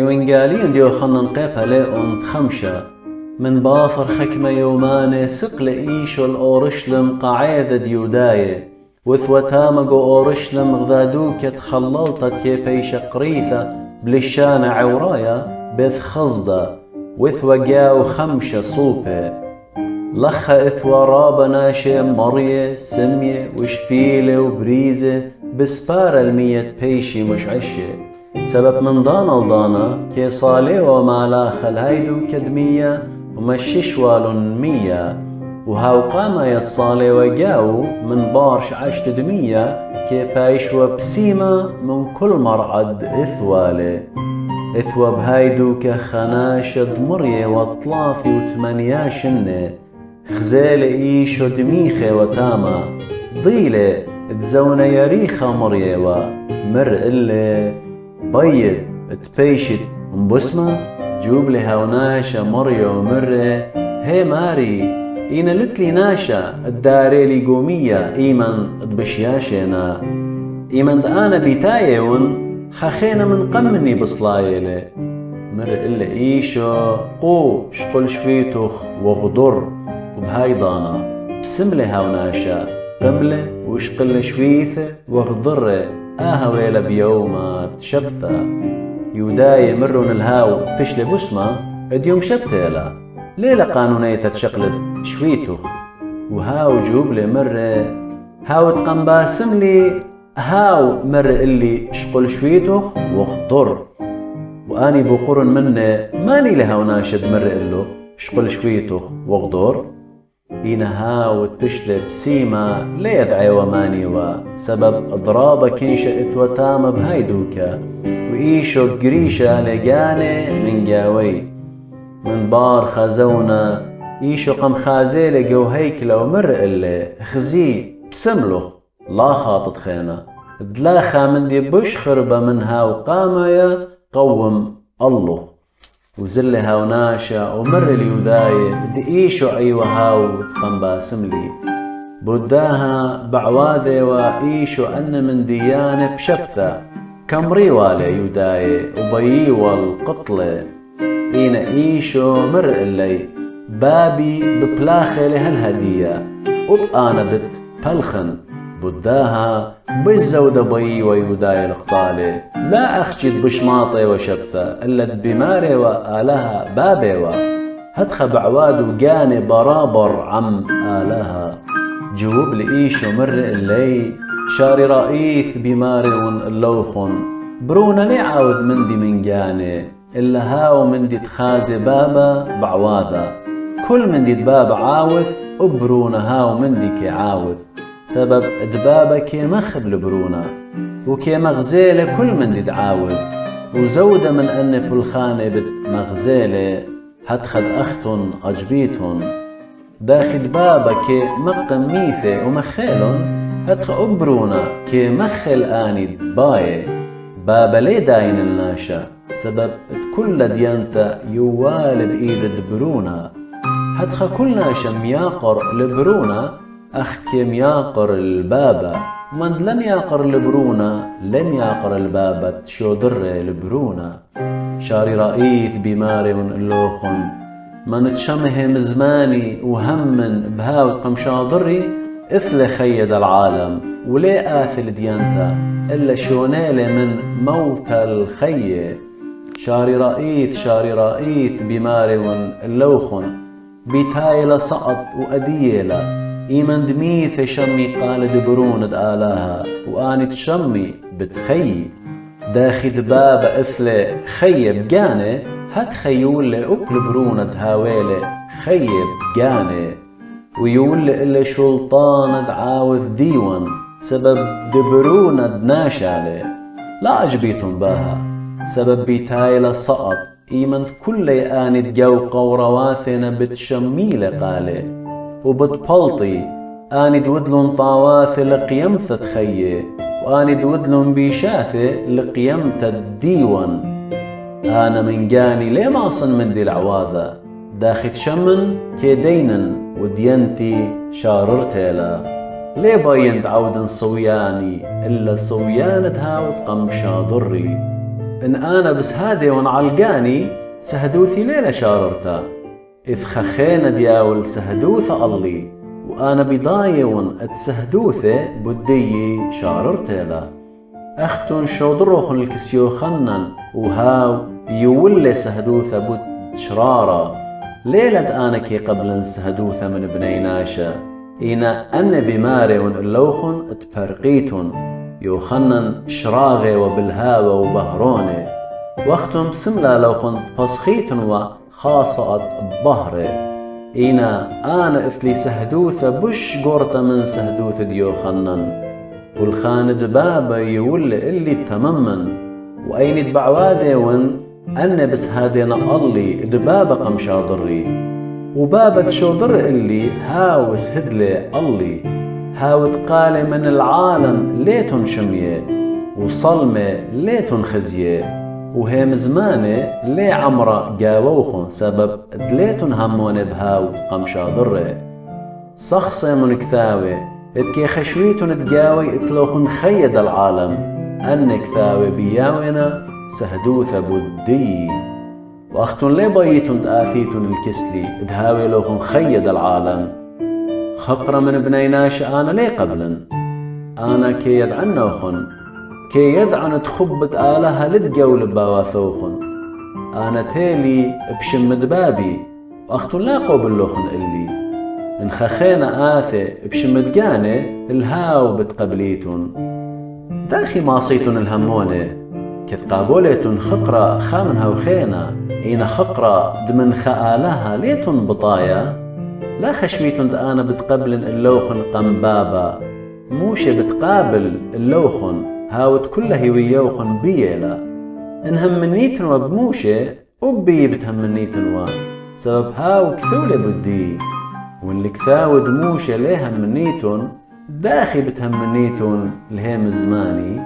وينقالين ديو خنن قيبها ليقون تخمشة من باثر خكمة يوماني سقل إيشو الأورشلم قاعدة ديوداية وثوى تامقو أورشلم غذادوك تخللتت كي بيش قريثة بلشانة عورايا بث خزدة وثوى قاو خمشة صوبة لخا إثوى رابا ناشي مرية سمية وشبيلة وبريزة بسبارة المية بيشي مش عشة سبب من دانا لدانا كي صالي ومالاخ الهيدو كدمية ومششوال مية وهاو قاما يصالي وقاو من بارش عشت دمية كي بايش وبسيمة من كل مرعد إثوالي إثوى بهايدو كخناشد مرية وطلافي وتمنياشنة خزالي إيشو دميخة وتاما ضيلة تزونا يريخة مرية ومر إلي بيض تبيشت مبسمة جوب لي هاوناشا مريا ومرة هي ماري إينا لتلي ناشا الداري لي قومية إيمن تبشياشينا إيمن أنا بيتايون خخينا من قمني بصلايلي مر إلا إيشو قو شقل شويتوخ وغدر وبهاي دانا بسم لي هاوناشا قملة وشقل شويثة وغدر ويلا بيوما تشبثة يوداي مرون الهاو فشل بسمة اديوم شبتيلا ليلة قانونية تشقلد شويتو وهاو جوب لي مرة هاو تقنباسم لي هاو مرة اللي شقل شويتو وخضر واني بقرن منه ماني لهاو ناشد مرة اللو شقل شويتو وغدر إينا هاو تبشلب سيما ليذعي وماني سبب اضرابة كنشة إثوى تاما بهايدوكا وإيشو قريشة لقاني من قاوي من بار خازونا إيشو قم خازيلي جو هيكلا ومر إلي خزي بسملو لا خاطط خينا دلاخا من دي بش خربة من هاو قامايا قوم الله وزل هاو ناشا ومر لي وذاي بدي إيشو أيوة هاو تقنباسم لي بداها بعواذي وإيشو أن من ديانة بشبثة كمري والي يوداي وبيي والقطلة إينا إيشو مر إلي بابي ببلاخي لهالهدية وبأنا بت بلخن بداها بالزودة بي ويوداي القطالي لا أخجد بشماطي وشبثة إلا بماري وآلها بابي هدخ بعواد وقاني برابر عم آلها جوب لإيشو مر اللي شاري رئيث بماري اللوخن برونا لي عاوذ مندي من قاني إلا هاو مندي تخازي بابا بعواذا كل مندي دباب عاوذ وبرونا هاو مندي كي عاوذ سبب دبابة كي مخب لبرونا وكي مغزيلة كل من يدعاود وزودة من أن بلخانة بمغزيلة هتخد أختن أجبيتن داخل دبابة كي مقم ميثة ومخيلن هتخ أبرونا كي مخل آني دباية بابا لي داين الناشا سبب كل ديانتا يوال بإيد دبرونا هتخ كل ناشا مياقر لبرونا أخكي مياقر البابا من لم ياقر لبرونا لم ياقر البابا تشودر لبرونا شاري رئيث بماري من اللوخن من تشمه مزماني وهمن بهاوت قمشاضري إثل خيد العالم ولي آثل ديانتا إلا شونيلي من موت الخي شاري رئيث بماري من اللوخن بيتايلا سقط وأديلا إيمن دميث شمي قال دبرون دآلاها وآني تشمي بتخي داخل باب إثل خيب جاني هات خيول أبل برون دهاويلي خيب جاني ويقول إلا شلطان دعاوذ ديوان سبب دبرون دناشالي لا أجبيتم باها سبب بيتايلا سقط إيمن كل آني دجو قورواثنا بتشميلي قالي وبتبلطي آني دودلن طاواثي لقيمثة خيه وآني دودلن بيشاثي لقيمثة الديوان أنا من جاني ليه ما أصن من دي العواذة داخل شمن كيدينن ودينتي شاررتيلا ليه باين تعودن صوياني إلا صويانة هاوت قمشا ضري إن أنا بس هادي ونعلقاني سهدوثي ليلة شاررتا إذ خخينا دياول سهدوثة اللي وأنا بضايون أتسهدوثة بدي شاررتا لا أختن شودروخن الكسيو خنن وهاو يولي سهدوثة بود شرارة ليلة أنا كي قبل سهدوثة من بنيناشا إينا أنا بماري اللوخن اتبرقيتن يوخنن شراغي وبالهاوة وبهروني وقتم سملا لوخن بسخيتن وخاصة بهري إينا أنا إثلي سهدوثة بش قرطة من سهدوثة ديوخنن والخان دبابة يولي اللي تممن وأين دبعواذي ون أنا بس هادينا اللي دبابة قمشاضري وبابة شوضر اللي هاوس هدلي اللي هاوت قالي من العالم ليتن شمية وصلمة ليتن خزية وهيم زمانة لي عمرة جاووخن سبب دليتن همون بهاو قمشاضري صخصة من كثاوي اتكي خشويتن تجاوي اتلوخن خيد العالم أن كثاوي بياوينا سهدوثة بدي وأختن لي بيتن تآثيتن الكسلي ادهاوي لوخن خيد العالم خقرة من بنيناش أنا لي قبلن أنا كي يدعنوخن كي يدعن تخبت آلها لتجول بواثوخن أنا تالي بشم دبابي وأختن لا قوبل لوخن اللي إن خخينا آثي بشمت جاني الهاو بتقبليتن داخي ماصيتن الهمونة كثقابوليتن خقرة خامنها وخينا إينا خقرة دمن خآلها ليتن بطايا لا خشميتن أنا بتقبلن اللوخن قنبابا موشي بتقابل اللوخن هاوت كلها ويوخن بيلا إنهم منيتن وبموشي وبي بتهمنيتن وان سبب هاو كثولي بدي واللي كثاو دموشة ليها منيتن داخي بتهمنيتن لهيم الزماني